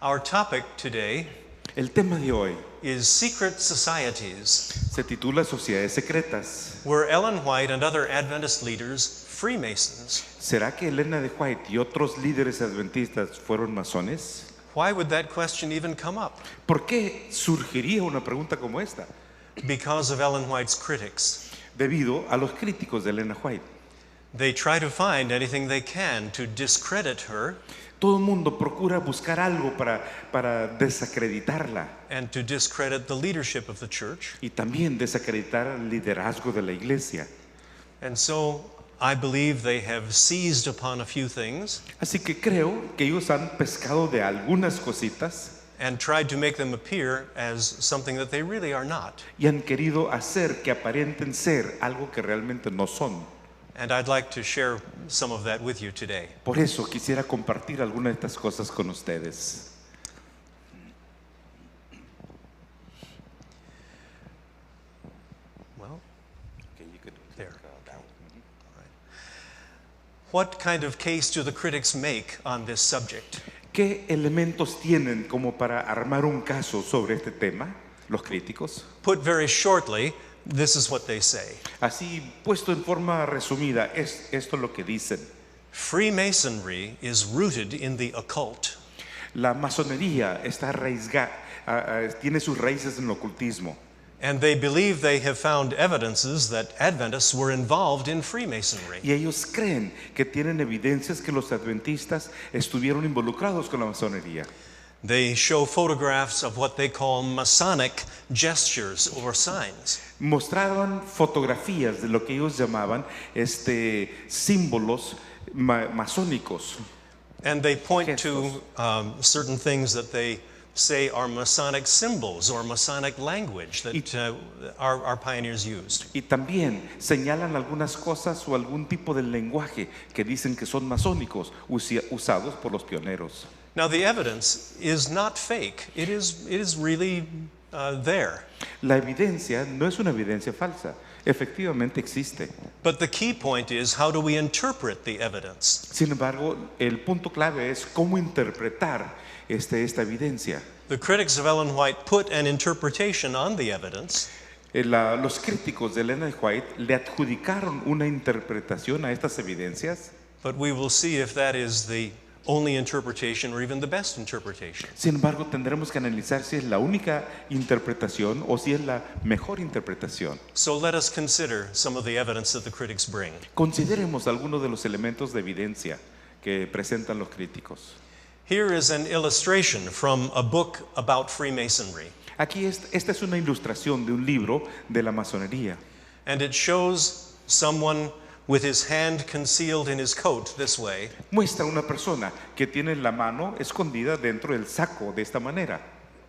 Our topic today El tema de hoy is Secret Societies, se titula Sociedades secretas. were Ellen White and other Adventist leaders Freemasons? ¿Será que Elena de White y otros líderes adventistas fueron masones? Why would that question even come up? ¿Por qué surgiría una pregunta como esta? Because of Ellen White's critics. Debido a los críticos de Elena White. They try to find anything they can to discredit her Todo el mundo procura buscar algo para desacreditarla and to discredit the leadership of the church. y también desacreditar el liderazgo de la iglesia. And so I believe they have seized upon a few things Así que creo que ellos han pescado de algunas cositas and tried to make them appear as something that they really are not. y han querido hacer que aparenten ser algo que realmente no son. And I'd like to share some of that with you today. Por eso quisiera compartir algunas de estas cosas con ustedes. Well, there. All right. What kind of case do the critics make on this subject? ¿Qué elementos tienen como para armar un caso sobre este tema, los críticos? Put very shortly, this is what they say. Así, puesto en forma resumida, esto es lo que dicen. Freemasonry is rooted in the occult. La masonería está tiene sus raíces en el ocultismo. And they believe they have found evidences that Adventists were involved in Freemasonry. Y ellos creen que tienen evidencias que los adventistas estuvieron involucrados con la masonería. They show photographs of what they call Masonic gestures or signs. Mostraban fotografías de lo que ellos llamaban símbolos masónicos. And they point Gestos. to certain things that they say are Masonic symbols or Masonic language that our pioneers used. Y también señalan algunas cosas o algún tipo de lenguaje que dicen que son masónicos usados por los pioneros. Now the evidence is not fake. It is really there. La evidencia no es una evidencia falsa, efectivamente existe. But the key point is, how do we interpret the evidence? Sin embargo, el punto clave es cómo interpretar esta evidencia. The critics of Ellen White put an interpretation on the evidence, Los críticos de Elena White le adjudicaron una interpretación a estas evidencias. but we will see if that is the only interpretation or even the best interpretation. Sin embargo, tendremos que analizar si es la única interpretación o si es la mejor interpretación. So let us consider some of the evidence that the critics bring. Consideremos algunos de los elementos de evidencia que presentan los críticos. Here is an illustration from a book about Freemasonry, Aquí esta es una ilustración de un libro de la masonería. and it shows someone with his hand concealed in his coat this way, Muestra una persona que tiene la mano escondida dentro del saco de esta manera.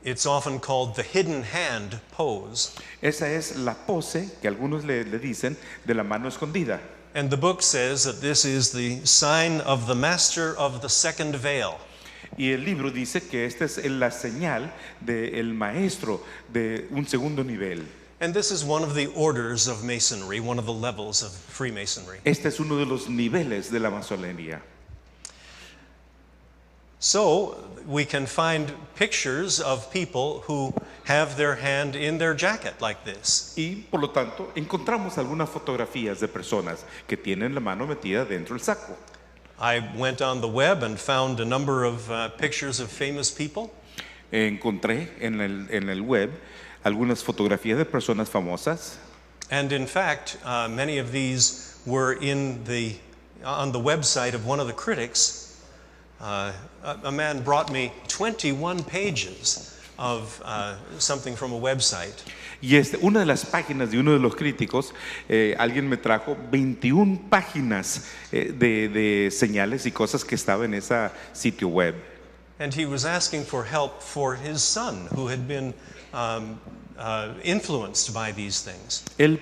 It's often called the hidden hand pose. Esa es la pose que algunos le dicen de la mano escondida. And the book says that this is the sign of the master of the second veil. Y el libro dice que esta es la señal del maestro de un segundo nivel. And this is one of the orders of Masonry, one of the levels of Freemasonry. Este es uno de los niveles de la masonería. So we can find pictures of people who have their hand in their jacket like this. Y por lo tanto encontramos algunas fotografías de personas que tienen la mano metida dentro del saco. I went on the web and found a number of pictures of famous people. Encontré en el web algunas fotografías de personas famosas. And in fact, many of these were on the website of one of the critics. A man brought me 21 pages of something from a website. Y una de las páginas de uno de los críticos, alguien me trajo 21 páginas de señales y cosas que estaba en ese sitio web. And he was asking for help for his son, who had been influenced by these things. Él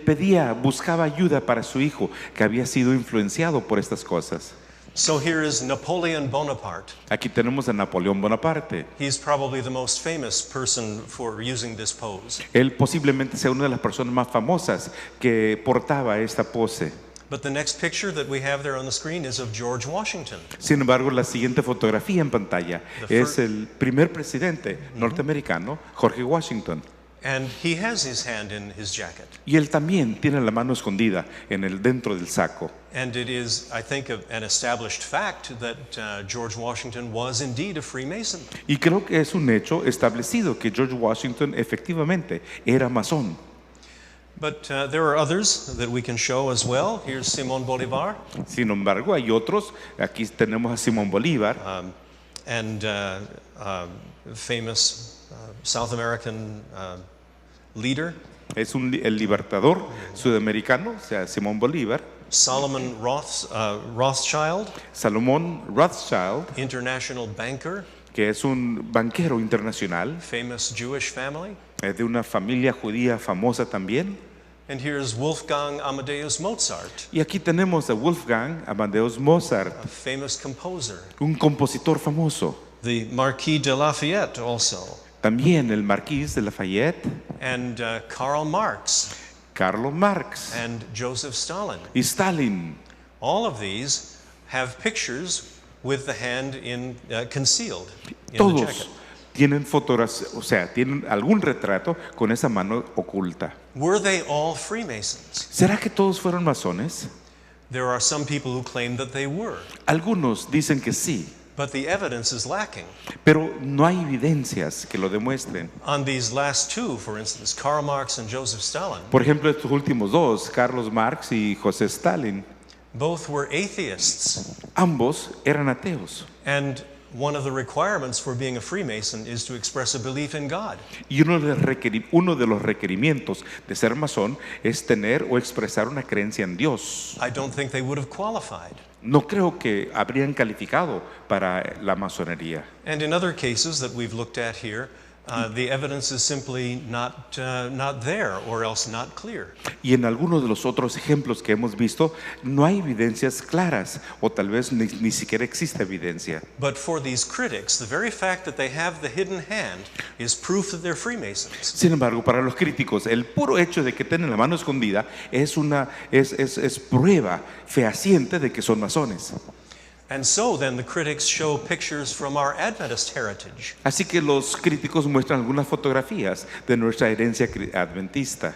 buscaba ayuda para su hijo que había sido influenciado por estas cosas. So here is Napoleon Bonaparte. Aquí tenemos a Napoleón Bonaparte. He's probably the most famous person for using this pose. Él posiblemente sea una de las personas más famosas que portaba esta pose. But the next picture that we have there on the screen is of George Washington. Sin embargo, la siguiente fotografía en pantalla es el primer presidente norteamericano, George Washington. And he has his hand in his jacket. Y él también tiene la mano escondida dentro del saco. And it is, I think, an established fact that George Washington was indeed a Freemason. Y creo que es un hecho establecido que George Washington efectivamente era masón. But there are others that we can show as well. Here's Simón Bolívar. Sin embargo, hay otros. Aquí tenemos a Simón Bolívar. And famous South American leader. Es el libertador sudamericano, o sea, Simón Bolívar. Solomon Rothschild. Salomón Rothschild, International banker. que es un banquero internacional. Famous Jewish family. Es de una familia judía famosa también. And here's Wolfgang Amadeus Mozart, Y aquí tenemos a Wolfgang Amadeus Mozart, a famous composer. un compositor famoso. The Marquis de Lafayette also. También el Marqués de Lafayette, And Karl Marx Karl Marx and Joseph Stalin. y Stalin. All of these have pictures with the hand concealed in the Todos jacket. tienen fotografías, o sea, tienen algún retrato con esa mano oculta. Were they all Freemasons? ¿Será que todos fueron masones? There are some people who claim that they were, Algunos dicen que sí, but the evidence is lacking. pero no hay evidencias que lo demuestren. On these last two, for instance, Karl Marx and Joseph Stalin, Por ejemplo, estos últimos dos, Carlos Marx y José Stalin, both were atheists. ambos eran ateos. And one of the requirements for being a Freemason is to express a belief in God. Y uno de los requerimientos de ser masón es tener o expresar una creencia en Dios. I don't think they would have qualified. No creo que habrían calificado para la masonería. And in other cases that we've looked at here, the evidence is simply not there, or else not clear. Y en algunos de los otros ejemplos que hemos visto, no hay evidencias claras, o tal vez ni siquiera existe evidencia. But for these critics, the very fact that they have the hidden hand is proof that they're Freemasons. Sin embargo, para los críticos, el puro hecho de que tienen la mano escondida es prueba fehaciente de que son masones. And so then the critics show pictures from our Adventist heritage. Así que los críticos muestran algunas fotografías de nuestra herencia adventista.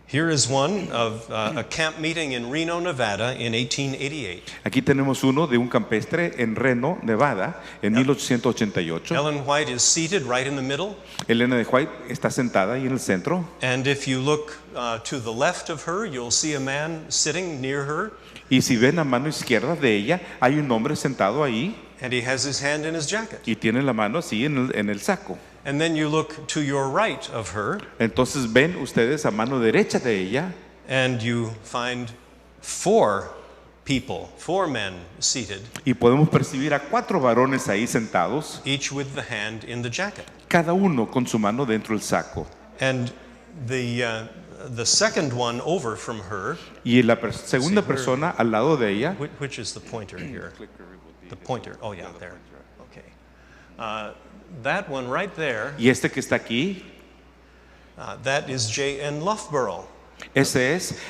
Here is one of a camp meeting in Reno, Nevada in 1888. Aquí tenemos uno de un campestre en Reno, Nevada, en 1888. Ellen White is seated right in the middle. Elena de White está sentada ahí en el centro. And if you look to the left of her, you'll see a man sitting near her. Y si ven a mano izquierda de ella, hay un hombre sentado ahí And he has his hand in his jacket. y tiene la mano así en el saco. And then you look to your right of her, Entonces ven ustedes a mano derecha de ella and you find four men seated, y podemos percibir a 4 varones ahí sentados, each with the hand in the jacket. cada uno con su mano dentro del saco. And the second one over from her, Y la segunda persona al lado de ella, which is the pointer here? The pointer. Oh yeah, there. Okay. That one right there, y este que está aquí, that is J.N. Loughborough, ese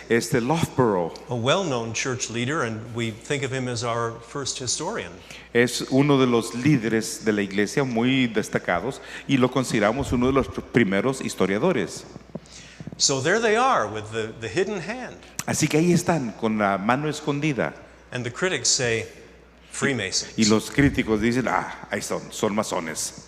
es Loughborough. a well-known church leader, and we think of him as our first historian. Es uno de los líderes de la iglesia muy destacados y lo consideramos uno de los primeros historiadores. So there they are with the hidden hand. Así que ahí están con la mano escondida. And the critics say, Freemasons. Y los críticos dicen, ahí son masones.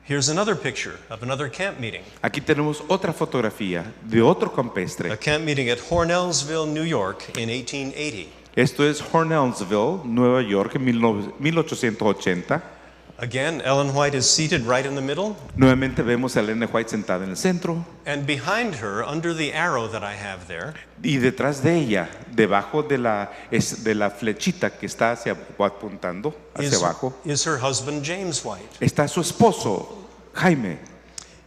Here's another picture of another camp meeting. Aquí tenemos otra fotografía de otro A campestre. camp meeting at Hornellsville, New York in 1880. Esto es Hornellsville, Nueva York, en 1880. Again, Ellen White is seated right in the middle. Nuevamente vemos a Elena White sentada en el centro. And behind her, under the arrow that I have there, Y detrás de ella, debajo de la flechita que está apuntando hacia abajo, is her husband, James White. está su esposo, Jaime.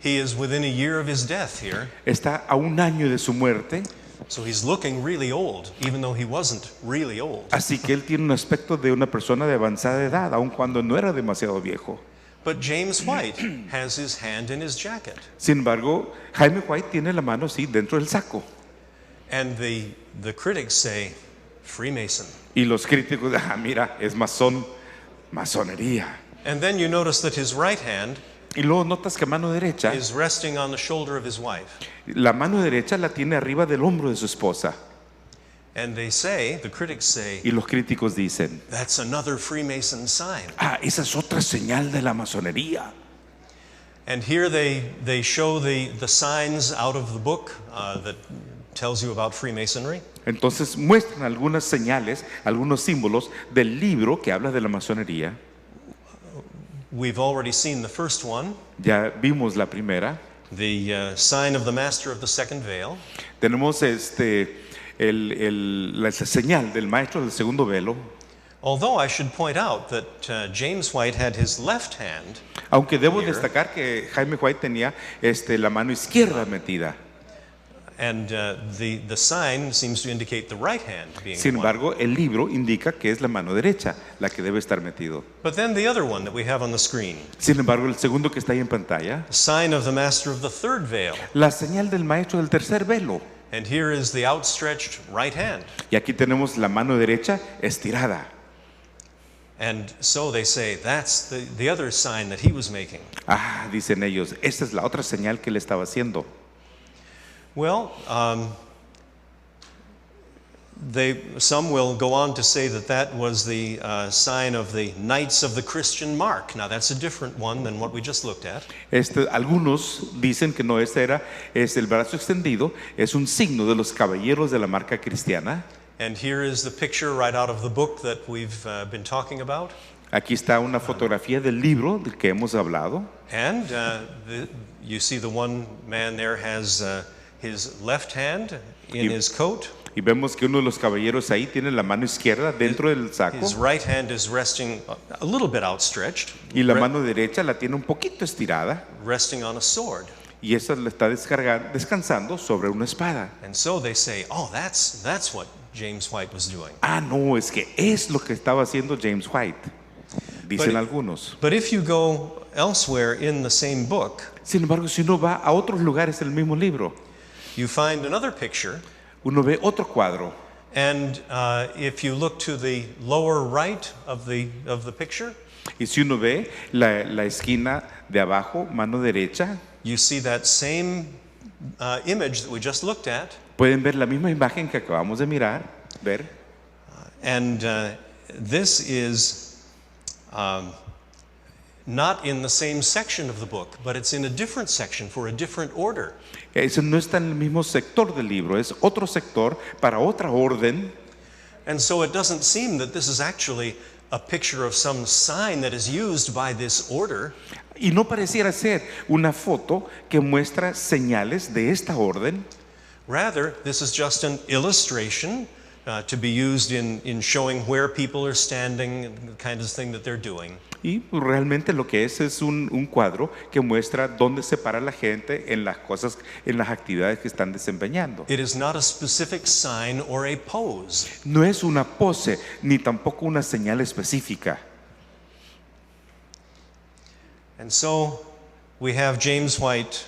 He is within a year of his death here, Está a 1 año de su muerte, so he's looking really old, even though he wasn't really old. así que él tiene un aspecto de una persona de avanzada edad, aun cuando no era demasiado viejo. But James White has his hand in his jacket. Sin embargo, Jaime White tiene la mano así dentro del saco. And the critics say, Freemason. Y los críticos, mira, es masonería. And then you notice that his right hand Y luego notas que mano derecha, is resting on the shoulder of his wife. la mano derecha la tiene arriba del hombro de su esposa. And they say, the critics say, Y los críticos dicen, that's another Freemason sign. esa es otra señal de la masonería. And here they show the signs out of the book that tells you about Freemasonry. Entonces muestran algunas señales, algunos símbolos del libro que habla de la masonería. We've already seen the first one, Ya vimos la primera. the sign of the master of the second veil. Tenemos la señal del maestro del segundo velo. Although I should point out that James White had his left hand, Aunque debo Here. destacar que Jaime White tenía la mano izquierda metida. and the sign seems to indicate the right hand being Sin one. embargo, el libro indica que es la mano derecha la que debe estar metido. But then the other one that we have on the screen, Sin embargo, el segundo que está ahí en pantalla, the sign of the master of the third veil. la señal del maestro del tercer velo. And here is the outstretched right hand. Y aquí tenemos la mano derecha estirada. And so they say that's the other sign that he was making. Dicen ellos, esta es la otra señal que él estaba haciendo. Well, some will go on to say that was the sign of the Knights of the Christian Mark. Now that's a different one than what we just looked at. Algunos dicen que no, es el brazo extendido, es un signo de los caballeros de la marca cristiana. And here is the picture right out of the book that we've been talking about. Aquí está una fotografía del libro del que hemos hablado. And you see the one man there has his left hand in his coat. Y vemos que uno de los caballeros ahí tiene la mano izquierda dentro del saco. His right hand is resting a little bit outstretched, Y la mano derecha la tiene un poquito estirada. resting on a sword. Y esa la está descansando sobre una espada. And so they say, oh, that's what James White was doing. No, es que es lo que estaba haciendo James White, dicen But- algunos. But if you go elsewhere in the same book, Sin embargo, si uno va a otros lugares del mismo libro, you find another picture. uno ve otro cuadro. And if you look to the lower right of the picture, Y si uno ve la esquina de abajo, mano derecha, you see that same image that we just looked at. pueden ver la misma imagen que acabamos de ver. And this is not in the same section of the book, but it's in a different section for a different order. Eso no está en el mismo sector del libro, es otro sector para otra orden. And so it doesn't seem that this is actually a picture of some sign that is used by this order. Y no pareciera ser una foto que muestra señales de esta orden. Rather, this is just an illustration to be used in showing where people are standing and the kind of thing that they're doing. Y realmente lo que es un cuadro que muestra dónde se para la gente en las cosas, en las actividades que están desempeñando. It is not a specific sign or a pose. No es una pose ni tampoco una señal específica. And so we have James White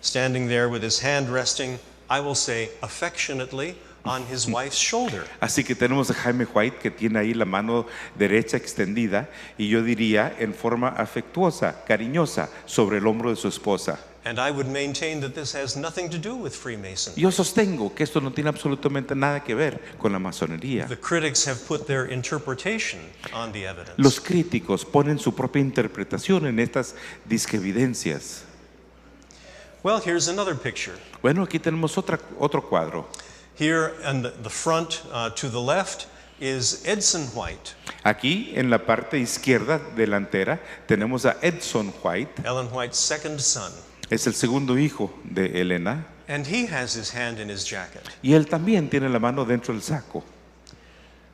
standing there with his hand resting, I will say affectionately, on his wife's shoulder. Así que tenemos a Jaime White que tiene ahí la mano derecha extendida y yo diría en forma afectuosa, cariñosa, sobre el hombro de su esposa. And I would maintain that this has nothing to do with Freemason. Yo sostengo que esto no tiene absolutamente nada que ver con la masonería. The critics have put their interpretation on the evidence. Los críticos ponen su propia interpretación en estas disquevidencias. Well, here's another picture. Bueno, aquí tenemos otro cuadro. Here on the front to the left is Edson White, Aquí en la parte izquierda delantera tenemos a Edson White, Ellen White's second son. es el segundo hijo de Elena, And he has his hand in his jacket. y él también tiene la mano dentro del saco,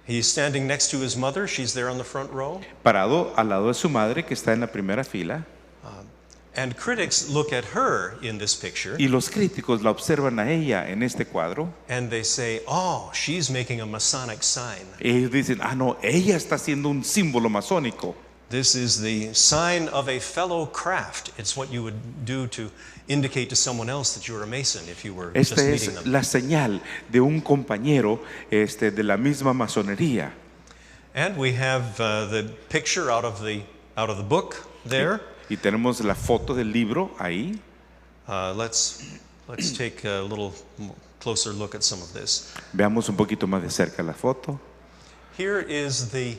He's standing next to his mother. She's there on the front row. parado al lado de su madre que está en la primera fila, And critics look at her in this picture y los críticos la observan a ella en este cuadro, and they say, oh, she's making a Masonic sign. y ellos dicen, no, ella está haciendo un símbolo masónico. This is the sign of a fellow craft. It's what you would do to indicate to someone else that you're a Mason if you were just Esta meeting es them. la señal de un compañero de la misma masonería. And we have the picture out of the book there. Y tenemos la foto del libro ahí. Let's take a little closer look at some of this. Veamos un poquito más de cerca la foto. Here is the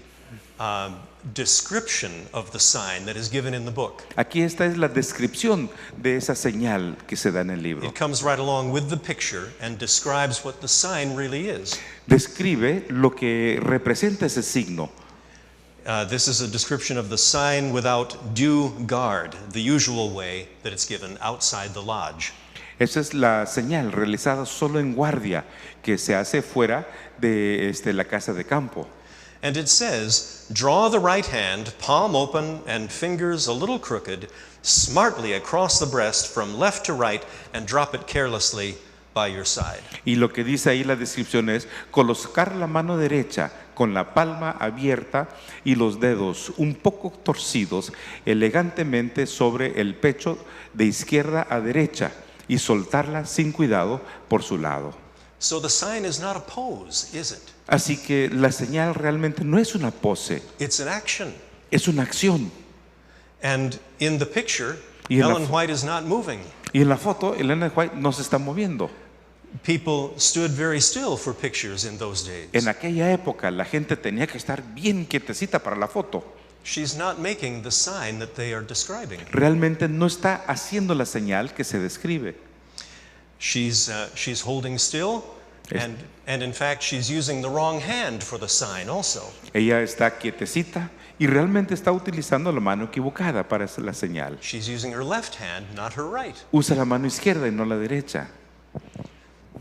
description of the sign that is given in the book. Aquí esta es la descripción de esa señal que se da en el libro. It comes right along with the picture and describes what the sign really is. Describe lo que representa ese signo. This is a description of the sign without due guard, the usual way that it's given outside the lodge. Esa es la señal realizada solo en guardia que se hace fuera de la casa de campo. And it says, draw the right hand, palm open and fingers a little crooked, smartly across the breast from left to right and drop it carelessly by your side. Y lo que dice ahí la descripción es colocar la mano derecha con la palma abierta y los dedos un poco torcidos elegantemente sobre el pecho de izquierda a derecha y soltarla sin cuidado por su lado. So the sign is not a pose, is it? Así que la señal realmente no es una pose, It's an action. es una acción. And in the picture, Y en la Ellen White is not moving. Y en la foto, Elena White no se está moviendo. People stood very still for pictures in those days. En aquella época la gente tenía que estar bien quietecita para la foto. She's not making the sign that they are describing. Realmente no está haciendo la señal que se describe. She's holding still, and in fact she's using the wrong hand for the sign also. Ella está quietecita y realmente está utilizando la mano equivocada para hacer la señal. She's using her left hand, not her right. Usa la mano izquierda y no la derecha.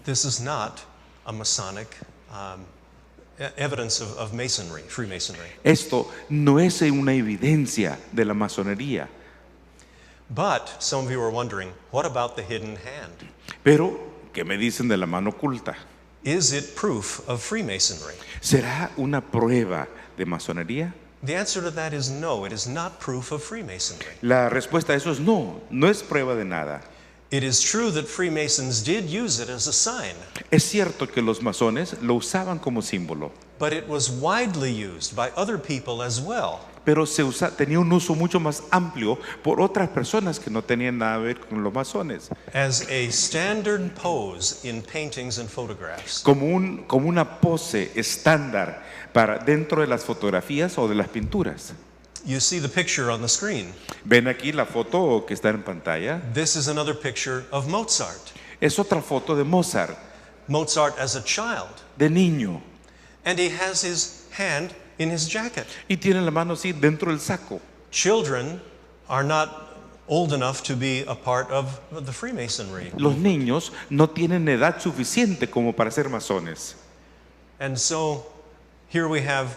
This is not a Masonic evidence of Masonry, Freemasonry. Esto no es una evidencia de la masonería. But some of you are wondering, what about the hidden hand? Pero, ¿qué me dicen de la mano oculta? Is it proof of Freemasonry? ¿Será una prueba de masonería? The answer to that is no, it is not proof of Freemasonry. La respuesta a eso es no, no es prueba de nada. It is true that Freemasons did use it as a sign, Es cierto que los masones lo usaban como símbolo, but it was widely used by other people as well. pero tenía un uso mucho más amplio por otras personas que no tenían nada que ver con los masones, As a standard pose in paintings and photographs. como una pose estándar para dentro de las fotografías o de las pinturas. You see the picture on the screen. Ven aquí la foto que está en pantalla. This is another picture of Mozart. Es otra foto de Mozart, Mozart as a child. de niño, And he has his hand in his jacket. y tiene la mano así dentro del saco. Children are not old enough to be a part of the Freemasonry. Los niños no tienen edad suficiente como para ser masones. And so here we have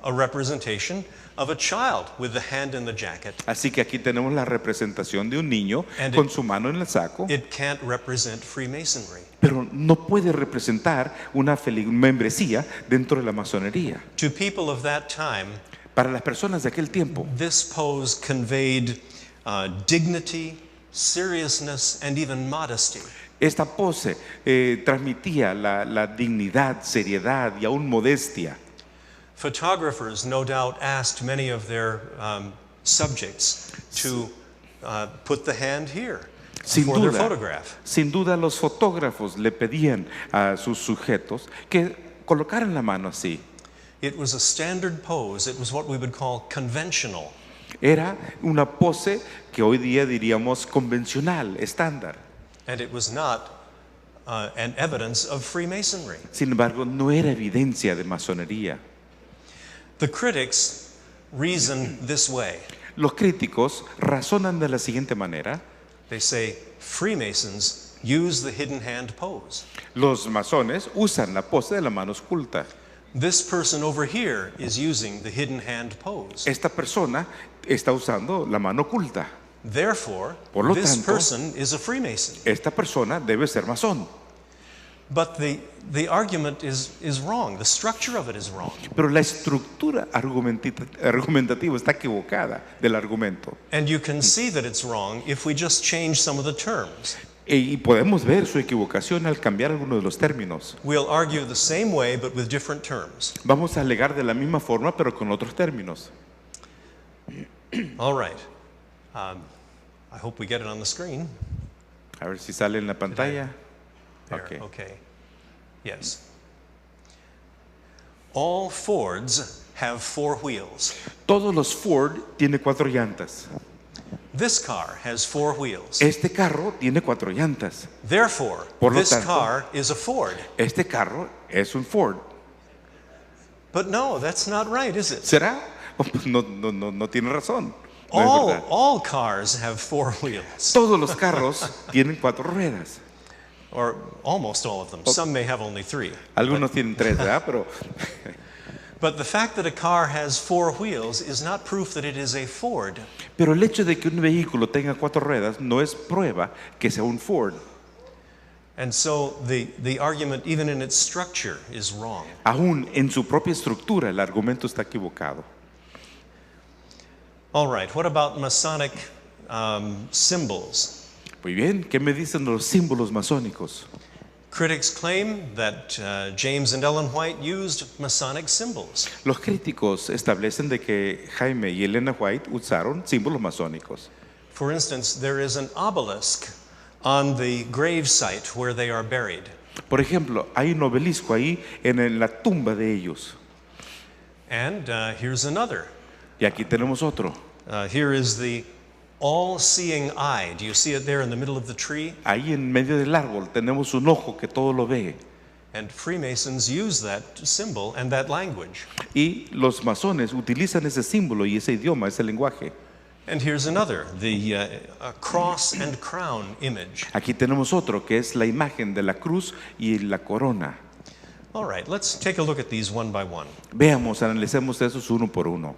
a representation of a child with the hand in the jacket. Así que aquí tenemos la representación de un niño And con su mano en el saco, It can't represent Freemasonry. pero no puede representar una membresía dentro de la masonería. To people of that time, Para las personas de aquel tiempo, this pose conveyed dignity, seriousness, and even modesty. esta pose transmitía la dignidad, seriedad y aún modestia. Photographers no doubt asked many of their subjects to put the hand here Sin for their duda, photograph. sin duda los fotógrafos le pedían a sus sujetos que colocaran la mano así. It was a standard pose. It was what we would call conventional. Era una pose que hoy día diríamos convencional, estándar. And it was not an evidence of Freemasonry. Sin embargo, no era evidencia de masonería. The critics reason this way. Los críticos razonan de la siguiente manera. They say Freemasons use the hidden hand pose. Los masones usan la pose de la mano oculta. This person over here is using the hidden hand pose. Esta persona está usando la mano oculta. Therefore, Por lo this tanto, person is a Freemason. Esta persona debe ser masón. But the argument is wrong. The structure of it is wrong. Pero la estructura argumentativa está equivocada del argumento. And you can see that it's wrong if we just change some of the terms. Y podemos ver su equivocación al cambiar algunos de los términos. We'll argue the same way but with different terms. Vamos a alegar de la misma forma pero con otros términos. All right. I hope we get it on the screen. A ver si sale en la pantalla. There, okay. Yes. All Fords have 4 wheels. Todos los Ford tienen 4 llantas. This car has 4 wheels. Este carro tiene 4 llantas. Therefore, Por lo this tanto, car is a Ford. Este carro es un Ford. But no, that's not right, is it? ¿Será? No tiene razón. No es verdad. All cars have 4 wheels. Todos los carros tienen 4 ruedas. Or almost all of them. Some may have only 3. Algunos tienen 3, ¿verdad? But the fact that a car has 4 wheels is not proof that it is a Ford. Pero el hecho de que un vehículo tenga 4 ruedas no es prueba que sea un Ford. And so the argument, even in its structure, is wrong. Aún en su propia estructura, el argumento está equivocado. All right, what about Masonic symbols? Muy bien, ¿qué me dicen los símbolos masónicos? Critics claim that James and Ellen White used Masonic symbols. Los críticos establecen de que Jaime y Elena White usaron símbolos masónicos. For instance, there is an obelisk on the grave site where they are buried. Por ejemplo, hay un obelisco ahí en la tumba de ellos. And here's another. Y aquí tenemos otro. Here is the all-seeing eye. Do you see it there in the middle of the tree? Ahí en medio del árbol tenemos un ojo que todo lo ve. And Freemasons use that symbol and that language. Y los masones utilizan ese símbolo y ese idioma, ese lenguaje. And here's another, the cross and crown image. Aquí tenemos otro que es la imagen de la cruz y la corona. All right, let's take a look at these one by one. Veamos, analicemos esos uno por uno.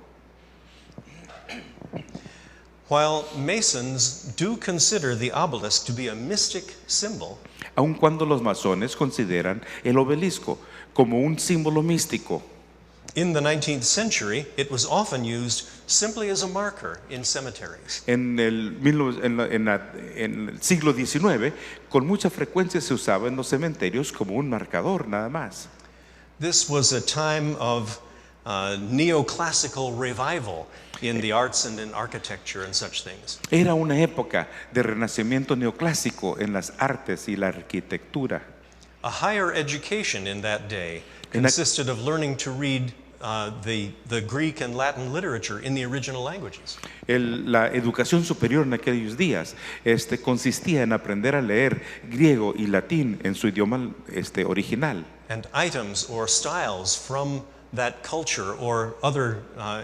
While Masons do consider the obelisk to be a mystic symbol, Aun cuando los masones consideran el obelisco como un símbolo místico, in the 19th century, it was often used simply as a marker in cemeteries. en el siglo XIX, con mucha frecuencia se usaba en los cementerios como un marcador nada más. This was a time of neoclassical revival in the arts and in architecture and such things. Era una época de renacimiento neoclásico en las artes y la arquitectura. A higher education in that day In that- consisted of learning to read the Greek and Latin literature in the original languages. La educación superior en aquellos días consistía en aprender a leer griego y latín en su idioma original. And items or styles from that culture or other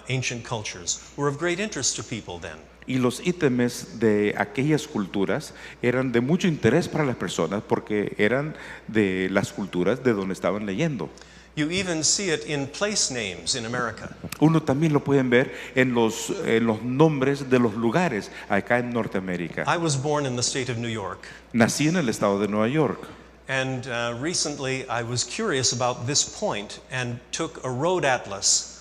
ancient cultures were of great interest to people then. Y los ítems de aquellas culturas eran de mucho interés para las personas porque eran de las culturas de donde estaban leyendo. You even see it in place names in America. Uno también lo pueden ver en los nombres de los lugares acá en Norteamérica. I was born in the state of New York. Nací en el estado de Nueva York. And recently I was curious about this point and took a road atlas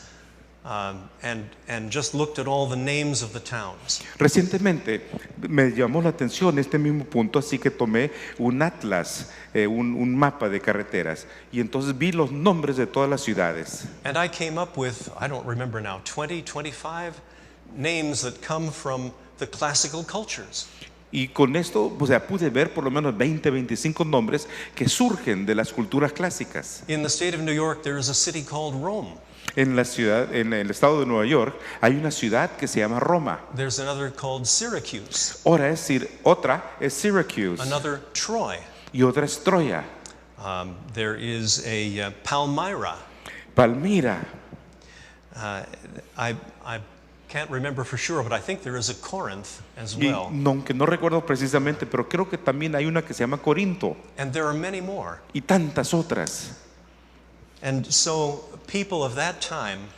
and just looked at all the names of the towns. Recientemente me llamó la atención este mismo punto, así que tomé un atlas, un mapa de carreteras, y entonces vi los nombres de todas las ciudades. And I came up with, I don't remember now, 25 names that come from the classical cultures. Y con esto, o sea, pude ver por lo menos 20, 25 nombres que surgen de las culturas clásicas. In the state of New York, there is a city called Rome. En el estado de Nueva York, hay una ciudad que se llama Roma. There's another called Syracuse. Otra es Syracuse. Another Troy. Y otra es Troya. There is a Palmyra. Palmira. I can't remember for sure, but I think there is a Corinth as Y well. aunque no recuerdo precisamente, pero creo que también hay una que se llama Corinto. And there are many more. Y tantas otras. And so people of that time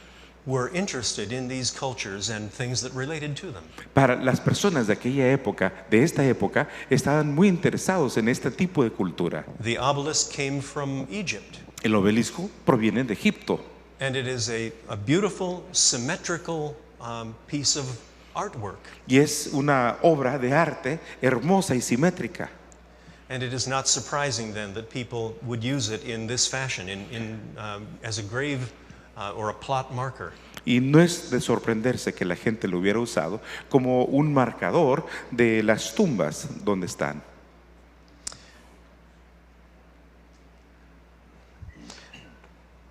were interested in these cultures and things that related to them. Para las personas de aquella época, de esta época, estaban muy interesados en este tipo de cultura. The obelisk came from Egypt, El obelisco proviene de Egipto and it is a beautiful, symmetrical piece of artwork. y es una obra de arte hermosa y simétrica. And it is not surprising then that people would use it in this fashion, as a grave or a plot marker. Y no es de sorprenderse que la gente lo hubiera usado como un marcador de las tumbas donde están.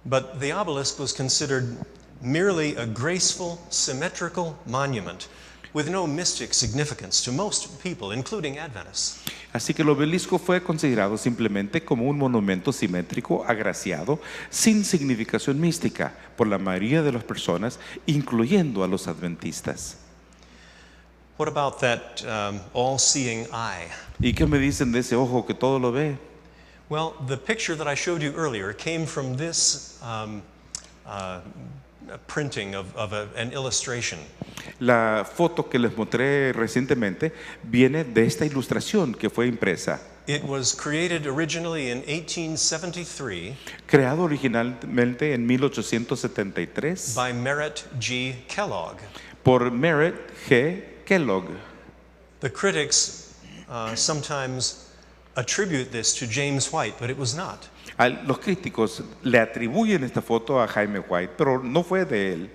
But the obelisk was considered merely a graceful, symmetrical monument with no mystic significance to most people, including Adventists. Así que el obelisco fue considerado simplemente como un monumento simétrico, agraciado, sin significación mística por la mayoría de las personas, incluyendo a los adventistas. What about that all-seeing eye? ¿Y qué me dicen de ese ojo que todo lo ve? Well, the picture that I showed you earlier came from this printing of an illustration. La foto que les mostré recientemente viene de esta ilustración que fue impresa. It was created originally in 1873 Creado originalmente en 1873 by Merritt G. Kellogg. por Merritt G. Kellogg. The critics sometimes attribute this to James White, but it was not. Los críticos le atribuyen esta foto a Jaime White, pero no fue de él.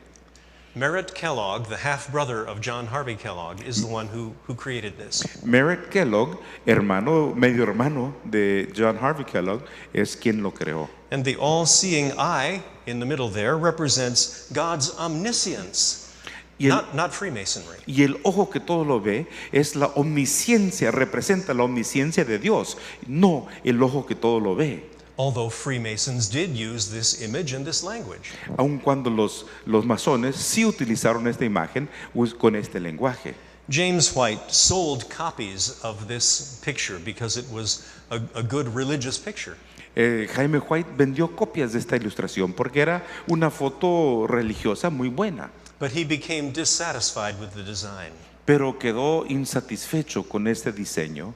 Merritt Kellogg, the half-brother of John Harvey Kellogg, is the one who created this. Merritt Kellogg, medio hermano de John Harvey Kellogg, es quien lo creó. And the all-seeing eye in the middle there represents God's omniscience, not Freemasonry. Y el ojo que todo lo ve es la omnisciencia, representa la omnisciencia de Dios, no el ojo que todo lo ve. Although Freemasons did use this image and this language. Aun cuando los masones sí utilizaron esta imagen con este lenguaje. James White sold copies of this picture because it was a good religious picture. Jaime White vendió copias de esta ilustración porque era una foto religiosa muy buena. But he became dissatisfied with the design. Pero quedó insatisfecho con este diseño.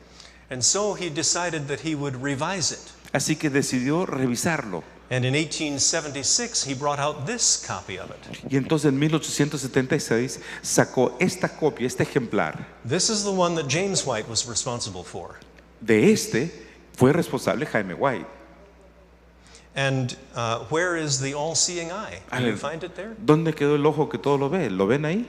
And so he decided that he would revise it. Así que decidió revisarlo. And in 1876 he brought out this copy of it. Y entonces en 1876 sacó esta copia, este ejemplar. This is the one that James White was responsible for. De este fue responsable Jaime White. And where is the all-seeing eye? Do you find it there? ¿Dónde quedó el ojo que todo lo ve? ¿Lo ven ahí?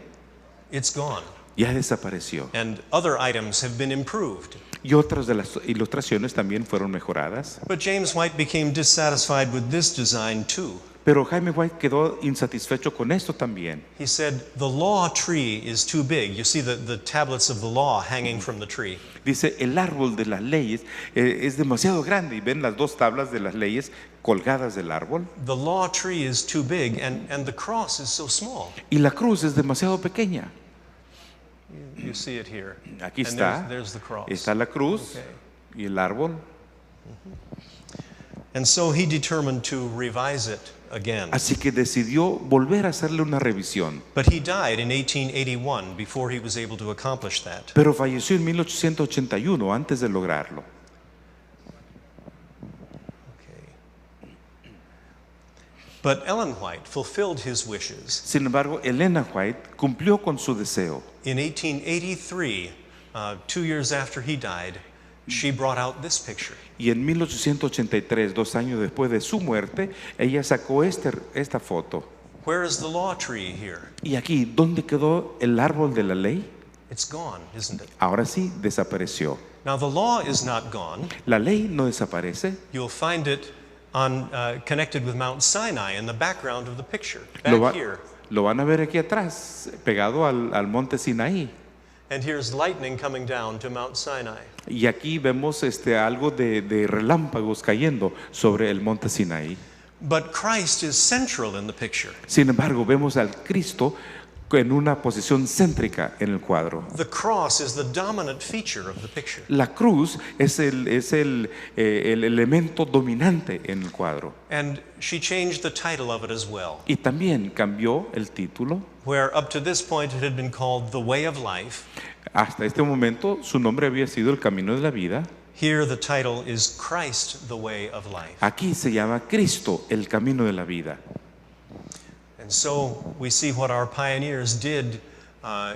It's gone. Ya desapareció. And other items have been improved. Y otras de las ilustraciones también fueron mejoradas. But James White became dissatisfied with this design too. Pero Jaime White quedó insatisfecho con esto también. He said, the law tree is too big. You see the tablets of the law hanging from the tree. Dice, el árbol de las leyes es demasiado grande. Y ven las dos tablas de las leyes colgadas del árbol. The law tree is too big and the cross is so small. Y la cruz es demasiado pequeña. You see it here. Aquí And está. there's the cross. Está la cruz y el árbol. And so he determined to revise it again. Así que decidió volver a hacerle una revisión. But he died in 1881 before he was able to accomplish that. Pero falleció en 1881 antes de lograrlo. But Ellen White fulfilled his wishes. Sin embargo, Elena White cumplió con su deseo. In 1883, 2 years after he died, she brought out this picture. Y en 1883, 2 años después de su muerte, ella sacó esta foto. Where is the law tree here? Y aquí, ¿dónde quedó el árbol de la ley? It's gone, isn't it? Ahora sí, desapareció. Now the law is not gone. La ley no desaparece. You'll find it connected with Mount Sinai in the background of the picture, back here. Lo van a ver aquí atrás, pegado al monte Sinaí. And here's lightning coming down to Mount Sinai. Y aquí vemos algo de relámpagos cayendo sobre el monte Sinaí. But Christ is central in the picture. Sin embargo, vemos al Cristo en una posición céntrica en el cuadro. The cross is the dominant feature of the picture. La cruz es el elemento dominante en el cuadro. And she changed the title of it as well, Y también cambió el título. where up to this point it had been called The Way of Life. Hasta este momento su nombre había sido El Camino de la Vida. Here the title is Christ, the Way of Life. Aquí se llama Cristo, el Camino de la Vida. And so we see what our pioneers did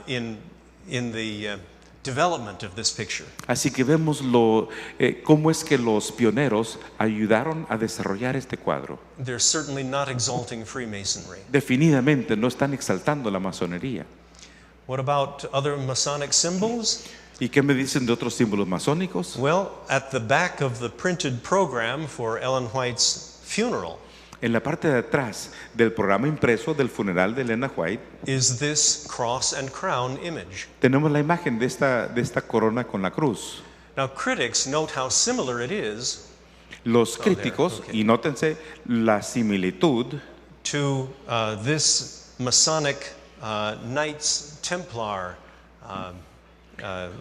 in the development of this picture. Así que vemos cómo es que los pioneros ayudaron a desarrollar este cuadro. They're certainly not exalting Freemasonry. Definitivamente no están exaltando la masonería. What about other Masonic symbols? ¿Y qué me dicen de otros símbolos masónicos? Well, at the back of the printed program for Ellen White's funeral En la parte de atrás del programa impreso del funeral de Elena White is this cross and crown image. tenemos la imagen de esta corona con la cruz. Now, critics note how similar it is Los críticos, okay. y nótense la similitud to this Masonic Knights Templar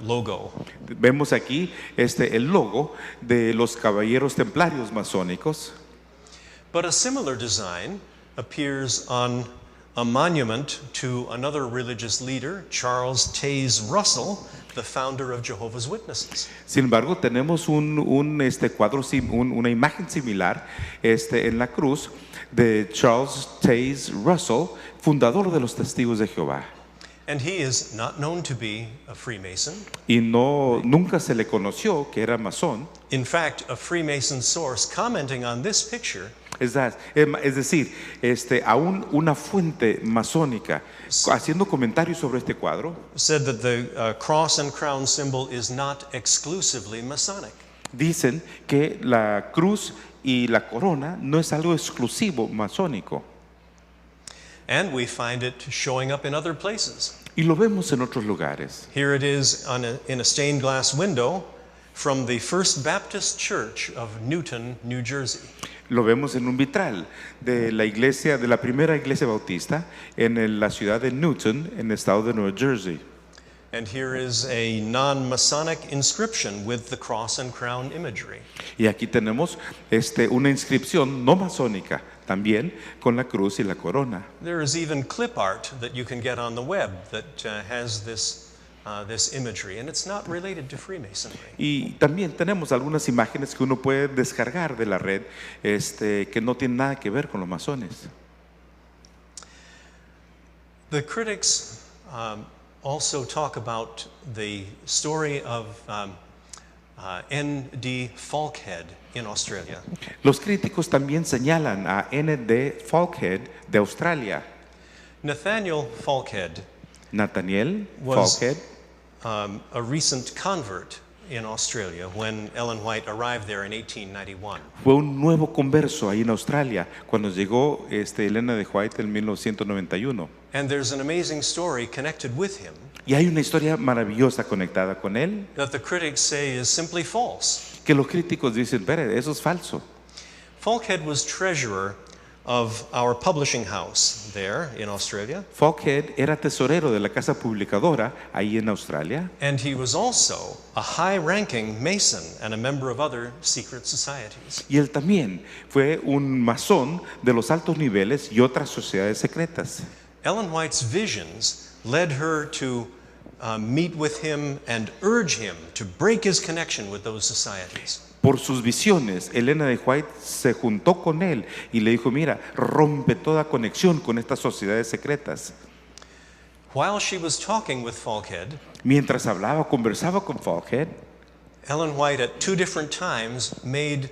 logo. Vemos aquí el logo de los caballeros templarios masónicos. But a similar design appears on a monument to another religious leader, Charles Taze Russell, the founder of Jehovah's Witnesses. Sin embargo, tenemos cuadro, una imagen similar en la cruz de Charles Taze Russell, fundador de los Testigos de Jehová. And he is not known to be a Freemason. Y nunca se le conoció que era masón. In fact, a Freemason source commenting on this picture Es decir, aún una fuente masónica haciendo comentarios sobre este cuadro said that the cross and crown symbol is not exclusively Masonic. dicen que la cruz y la corona no es algo exclusivo masónico. And we find it showing up in other places. Y lo vemos en otros lugares. Here it is in a stained glass window from the First Baptist Church of Newton, New Jersey. Lo vemos en un vitral de la primera iglesia bautista en la ciudad de Newton, en el estado de Nueva Jersey. And here is a non-Masonic inscription with the cross and crown imagery. Y aquí tenemos una inscripción no masónica, también con la cruz y la corona. There is even clip art that you can get on the web that has this imagery, and it's not related to Freemasonry. Y también tenemos algunas imágenes que uno puede descargar de la red que no tienen nada que ver con los masones. The critics also talk about the story of N.D. Falkhead in Australia. Los críticos también señalan a N.D. Falkhead de Australia. Nathaniel Falkhead Nathaniel was Falkhead a recent convert in Australia when Ellen White arrived there in 1891. fue un nuevo converso ahí en Australia cuando llegó Elena de White en 1991. And there's an amazing story connected with him Y hay una historia maravillosa conectada con él that the critics say is simply false. que los críticos dicen, "Pero eso es falso." Falkhead was treasurer of our publishing house there in Australia, Falkhead era tesorero de la casa publicadora ahí en Australia and he was also a high-ranking Mason and a member of other secret societies. y él también fue un masón de los altos niveles y otras sociedades secretas. Ellen White's visions led her to meet with him and urge him to break his connection with those societies. Por sus visiones, Elena de White se juntó con él y le dijo, mira, rompe toda conexión con estas sociedades secretas. While she was talking with Falkhead, Mientras conversaba con Falkhead, Ellen White at two different times made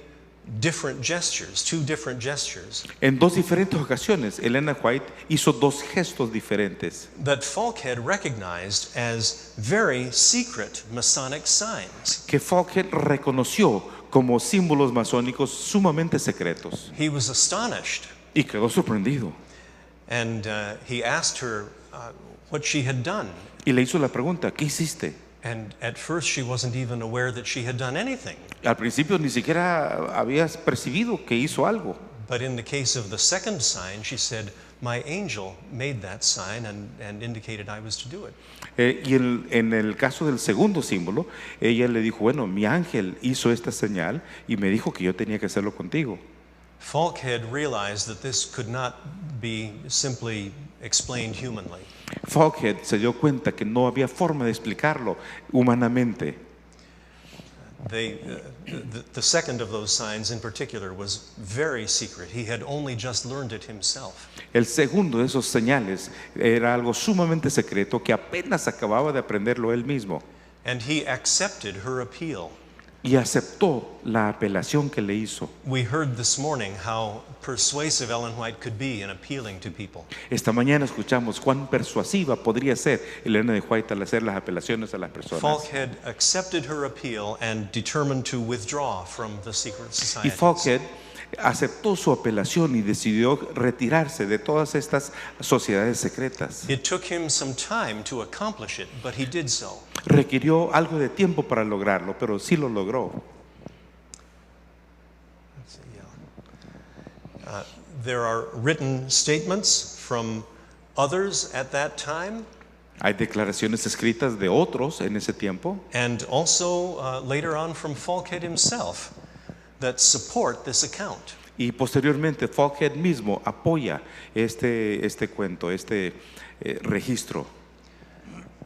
different gestures, two different gestures, en dos diferentes ocasiones, Elena White hizo dos gestos diferentes that Falkhead recognized as very secret Masonic signs. que Falkhead reconoció como símbolos masónicos sumamente secretos He was astonished, y quedó sorprendido and he asked her what she had done. y le hizo la pregunta, ¿qué hiciste? And at first she wasn't even aware that she had done anything. Al principio ni siquiera habías percibido que hizo algo, But in the case of the second sign, she said, my angel made that sign and indicated I was to do it. Y en el caso del segundo símbolo, ella le dijo, bueno, mi ángel hizo esta señal y me dijo que yo tenía que hacerlo contigo. Falk had realized that this could not be simply explained humanly. Foghead se dio cuenta que no había forma de explicarlo humanamente. The second of those signs in particular was very secret. He had only just learned it himself. El segundo de esos señales era algo sumamente secreto que apenas acababa de aprenderlo él mismo. And he accepted her appeal. Y aceptó la apelación que le hizo. We heard this morning how persuasive Ellen White could be in appealing to people. Esta mañana escuchamos cuán persuasiva podría ser Elena de White al hacer las apelaciones a las personas. Falk had accepted her appeal and determined to withdraw from the secret Y societies. Foghead aceptó su apelación y decidió retirarse de todas estas sociedades secretas. It took him some time to accomplish it, but he did so. Requirió algo de tiempo para lograrlo, pero sí lo logró. Let's see, yeah. There are written statements from others at that time, Hay declaraciones escritas de otros en ese tiempo and also later on from Falkhead himself, that support this account. y posteriormente Foghead mismo apoya este cuento, registro.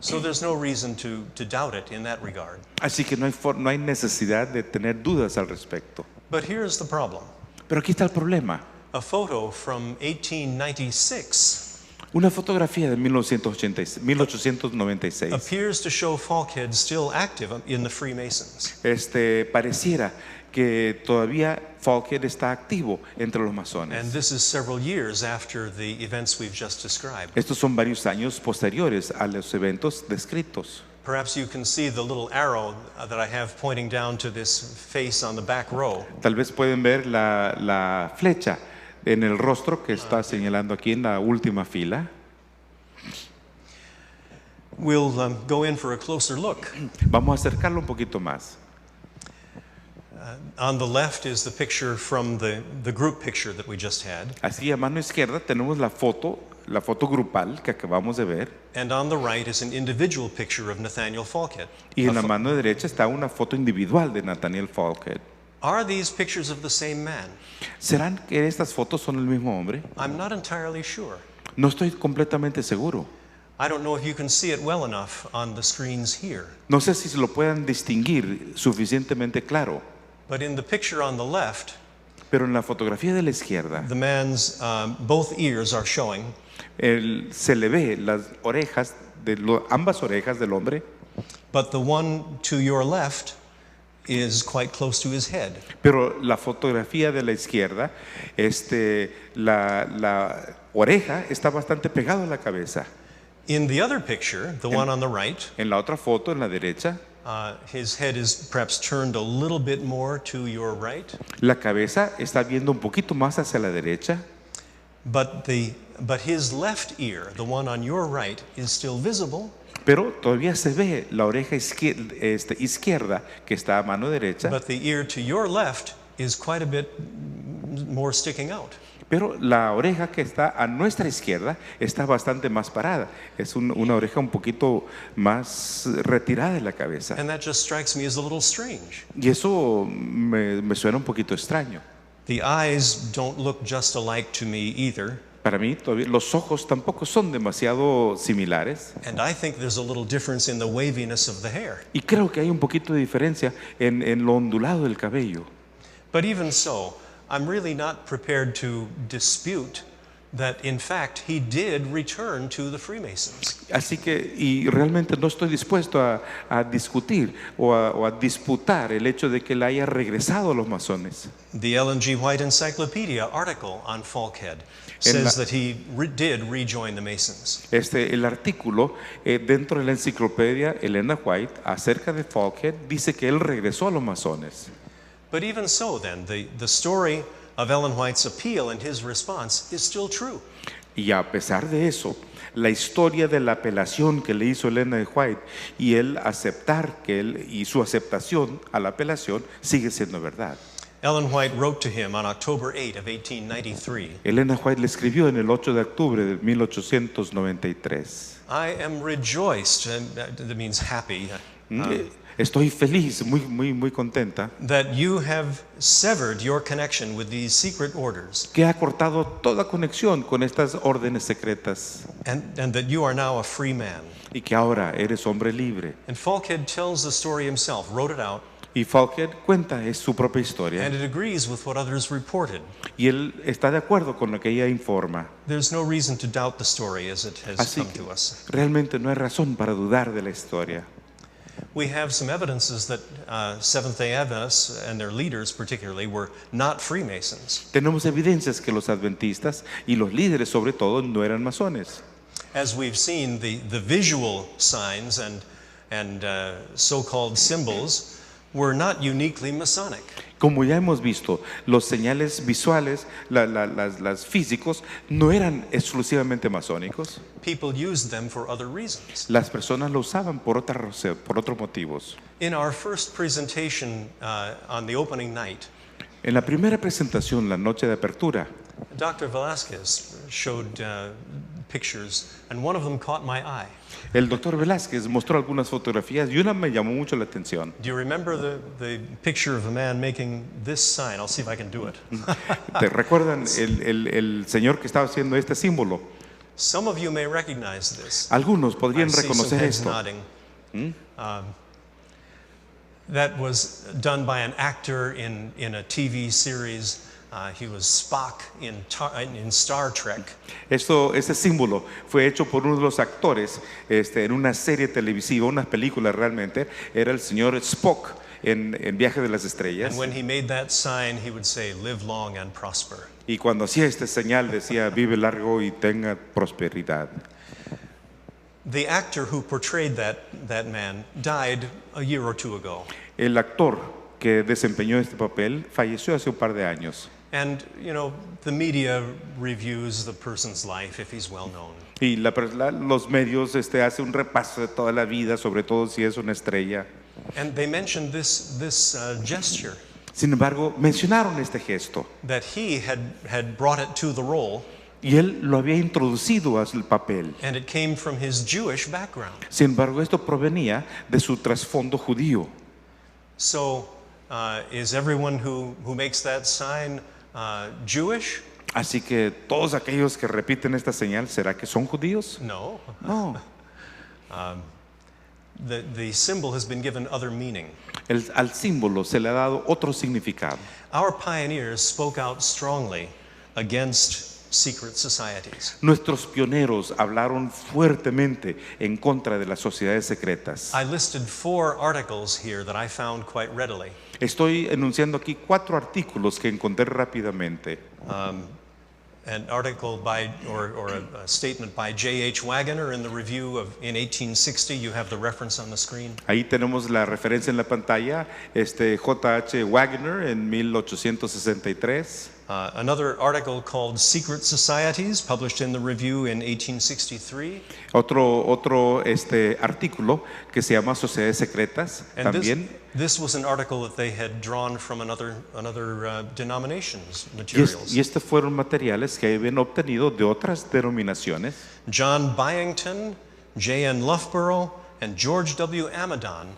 So there's no reason to doubt it in that regard. Así que no hay necesidad de tener dudas al respecto. But here's the problem. Pero aquí está el problema. A photo from 1896 Una fotografía de 1896 appears to show Falkhead still active in the Freemasons. Pareciera que todavía Foghead está activo entre los And masones. this is several years after the events we've just described. Estos son varios años posteriores a los eventos descritos. Perhaps you can see the little arrow that I have pointing down to this face on the back row. Tal vez pueden ver la flecha en el rostro que está señalando aquí en la última fila. We'll go in for a closer look. Vamos a acercarlo un poquito más. On the left is the picture from the group picture that we just had. Así a mano izquierda tenemos la foto grupal que acabamos de ver. And on the right is an individual picture of Nathaniel Falkhead. Y en la mano derecha está una foto individual de Nathaniel Foghead. Are these pictures of the same man? ¿Serán que estas fotos son el mismo hombre? I'm not entirely sure. No estoy completamente seguro. I don't know if you can see it well enough on the screens here. No sé si se lo puedan distinguir suficientemente claro. But in the picture on the left, Pero en la fotografía de la izquierda, the man's both ears are showing, se le ve las orejas, ambas orejas del hombre, but the one to your left is quite close to his head. pero la fotografía de la izquierda, la oreja está bastante pegada a la cabeza. In the other picture, the one on the right, En la otra foto, en la derecha, his head is perhaps turned a little bit more to your right, la cabeza está viendo un poquito más hacia la derecha, but his left ear, the one on your right, is still visible, pero todavía se ve la oreja izquierda que está a mano derecha, but the ear to your left is quite a bit more sticking out. pero la oreja que está a nuestra izquierda está bastante más parada. Es una oreja un poquito más retirada de la cabeza. And that just strikes me as a little strange. Y eso me suena un poquito extraño. The eyes don't look just alike to me either. Para mí, todavía, los ojos tampoco son demasiado similares. And I think there's a little difference in the waviness of the hair. Y creo que hay un poquito de diferencia en lo ondulado del cabello. But even so, I'm really not prepared to dispute that in fact he did return to the Freemasons. Así que, y realmente no estoy dispuesto a discutir o a disputar el hecho de que él haya regresado a los masones. The Ellen G. White Encyclopedia article on Falkhead says that he did rejoin the Masons. El artículo dentro de la enciclopedia Elena White acerca de Foghead dice que él regresó a los masones. But even so then, the story of Ellen White's appeal and his response is still true. Y a pesar de eso, la historia de la apelación que le hizo Elena de White y el aceptar y su aceptación a la apelación sigue siendo verdad. Ellen White wrote to him on October 8 of 1893, Elena White le escribió en el 8 de octubre de 1893. I am rejoiced, and that means happy, Estoy feliz, muy contenta, that you have severed your connection with these secret orders, que ha cortado toda conexión con estas órdenes secretas and that you are now a free man. y que ahora eres hombre libre. And Falkhead tells the story himself, wrote it out, Y Falkhead cuenta es su propia historia and it agrees with what others reported. y él está de acuerdo con lo que ella informa. There's no reason to doubt the story as it has Así come que to us. realmente no hay razón para dudar de la historia. We have some evidences that Seventh-day Adventists and their leaders particularly were not Freemasons. Tenemos evidencias que los adventistas y los líderes sobre todo no eran masones. As we've seen, the visual signs and so-called symbols were not uniquely Masonic. Como ya hemos visto, los señales visuales, las físicos, no eran exclusivamente masónicos. People used them for other reasons. Las personas lo usaban por otros motivos. In our first presentation on the opening night, En la primera presentación, la noche de apertura, Dr. Velasquez showed pictures, and one of them caught my eye. el doctor Velázquez mostró algunas fotografías y una me llamó mucho la atención. Do you remember the picture of a man making this sign? I'll see if I can do it. ¿Te recuerdan el señor que estaba haciendo este símbolo? Some of you may recognize this. Algunos I podrían see some reconocer heads esto. nodding. That was done by an actor in a TV series. He was Spock in Star Trek. Ese símbolo fue hecho por uno de los actores en una serie televisiva, una película realmente. Era el señor Spock en Viaje de las Estrellas. And when he made that sign, he would say, "Live long and prosper." Y cuando hacía esta señal decía, vive largo y tenga prosperidad. The actor who portrayed that man died a year or two ago. El actor que desempeñó este papel falleció hace un par de años. And, you know, the media reviews the person's life if he's well known. Y los medios hacen un repaso de toda la vida, sobre todo si es una estrella. And they mentioned this gesture, Sin embargo, mencionaron este gesto that he had brought it to the role, y él lo había introducido al papel. and it came from his Jewish background. Sin embargo, esto provenía de su trasfondo judío. So, is everyone who makes that sign Jewish? Así que todos aquellos que repiten esta señal, ¿será que son judíos? No. No. The symbol has been given other meaning. Al símbolo se le ha dado otro significado. Our pioneers spoke out strongly against secret societies. Nuestros pioneros hablaron fuertemente en contra de las sociedades secretas. I listed 4 articles here that I found quite readily. Estoy enunciando aquí 4 artículos que encontré rápidamente. An article by, or a statement by J.H. Wagoner in the review in 1860. You have the reference on the screen. Ahí tenemos la referencia en la pantalla. J.H. Wagoner en 1863. Another article called Secret Societies, published in the review in 1863. Otro artículo que se llama Sociedades Secretas And también. this was an article that they had drawn from another denomination's materials. Y fueron materiales que habían obtenido de otras denominaciones. John Byington, J.N. Loughborough, and George W. Amadon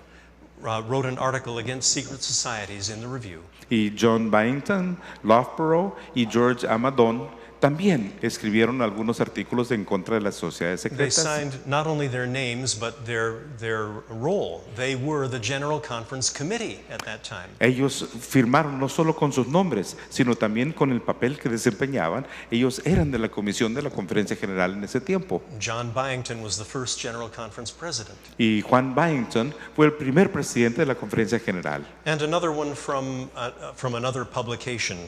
wrote an article against secret societies in the review. Y John Byington, Loughborough y George Amadon también escribieron algunos artículos en contra de las sociedades They secretas. signed not only their names, but their role. They were the General Conference Committee at that time. Ellos firmaron no solo con sus nombres, sino también con el papel que desempeñaban. Ellos eran de la comisión de la Conferencia General en ese tiempo. John Byington was the first General Conference president. Y Juan Byington fue el primer presidente de la Conferencia General. And another one from another publication,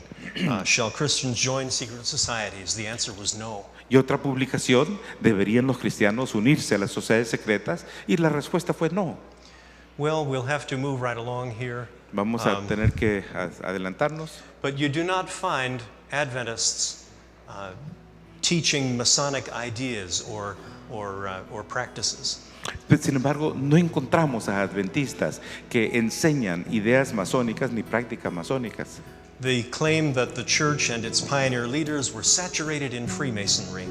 Shall Christians Join Secret Societies? The answer was no. Y otra publicación, ¿deberían los cristianos unirse a las sociedades secretas? Y la respuesta fue no. Well, we'll have to move right along here. Vamos a tener que adelantarnos. But you do not find Adventists teaching Masonic ideas or practices. Sin embargo, no encontramos a adventistas que enseñan ideas masónicas ni prácticas masónicas. the claim that the church and its pioneer leaders were saturated in Freemasonry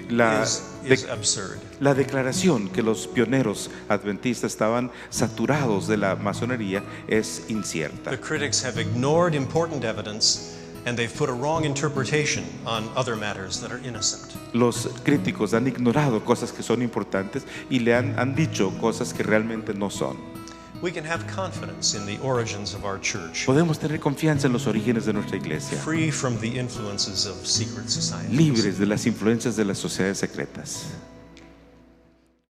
is absurd. La declaración que los pioneros adventistas estaban saturados de la masonería es incierta. The critics have ignored important evidence and they've put a wrong interpretation on other matters that are innocent. Los críticos han ignorado cosas que son importantes y le han dicho cosas que realmente no son. We can have confidence in the origins of our church, Podemos tener confianza en los orígenes de nuestra iglesia, free from the influences of secret societies. libres de las influencias de las sociedades secretas.